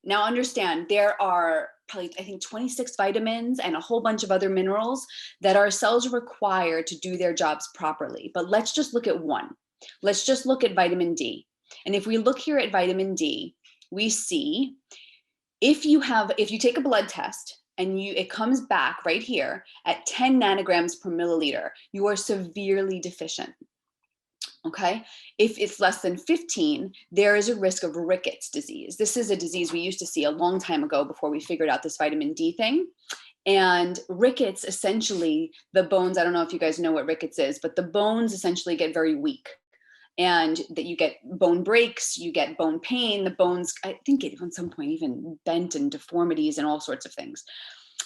Now understand, there are probably, I think, 26 vitamins and a whole bunch of other minerals that our cells require to do their jobs properly. But let's just look at one. Let's just look at vitamin D. And if we look here at vitamin D, we see if you take a blood test and it comes back right here at 10 nanograms per milliliter, you are severely deficient. Okay, if it's less than 15, there is a risk of rickets disease. This is a disease we used to see a long time ago before we figured out this vitamin D thing. And rickets, essentially, the bones, I don't know if you guys know what rickets is, but the bones essentially get very weak. And that you get bone breaks, you get bone pain, the bones, I think at some point even bent and deformities and all sorts of things.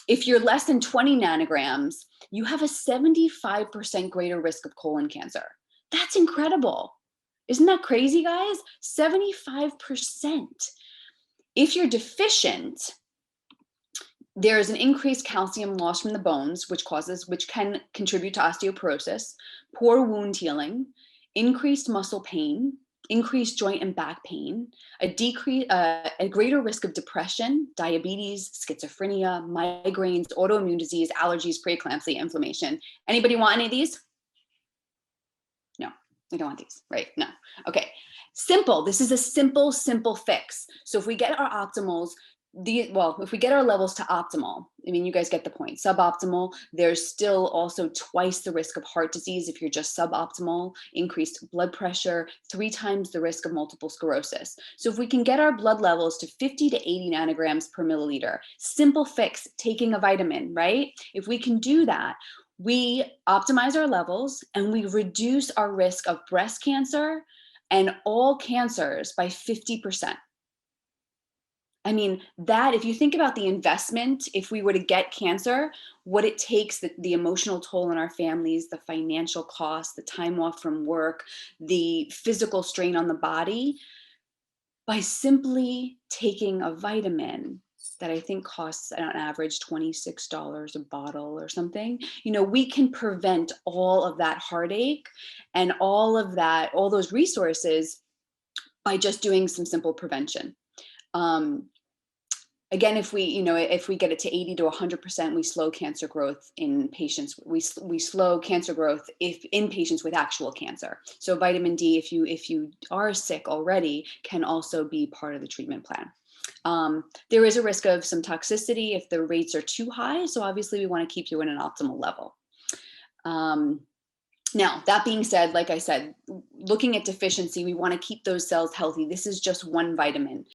If you're less than 20 nanograms, you have a 75% greater risk of colon cancer. That's incredible. Isn't that crazy, guys? 75%. If you're deficient, there is an increased calcium loss from the bones, which can contribute to osteoporosis, poor wound healing, increased muscle pain, increased joint and back pain, a greater risk of depression, diabetes, schizophrenia, migraines, autoimmune disease, allergies, preeclampsia, inflammation. Anybody want any of these? No, we don't want these, right? No. Okay. Simple. This is a simple fix. So if we get our optimals, if we get our levels to optimal, I mean, you guys get the point. Suboptimal, there's still also twice the risk of heart disease if you're just suboptimal, increased blood pressure, 3 times the risk of multiple sclerosis. So if we can get our blood levels to 50 to 80 nanograms per milliliter, simple fix, taking a vitamin, right? If we can do that, we optimize our levels and we reduce our risk of breast cancer and all cancers by 50%. I mean, that, if you think about the investment, if we were to get cancer, what it takes, the emotional toll on our families, the financial cost, the time off from work, the physical strain on the body, by simply taking a vitamin that I think costs on average $26 a bottle or something, we can prevent all of that heartache and all those resources by just doing some simple prevention. Again, if we get it to 80 to 100%, we slow cancer growth in patients. We slow cancer growth in patients with actual cancer. So vitamin D, if you are sick already, can also be part of the treatment plan. There is a risk of some toxicity if the rates are too high. So obviously we want to keep you in an optimal level. Now, that being said, like I said, looking at deficiency, we want to keep those cells healthy. This is just one vitamin.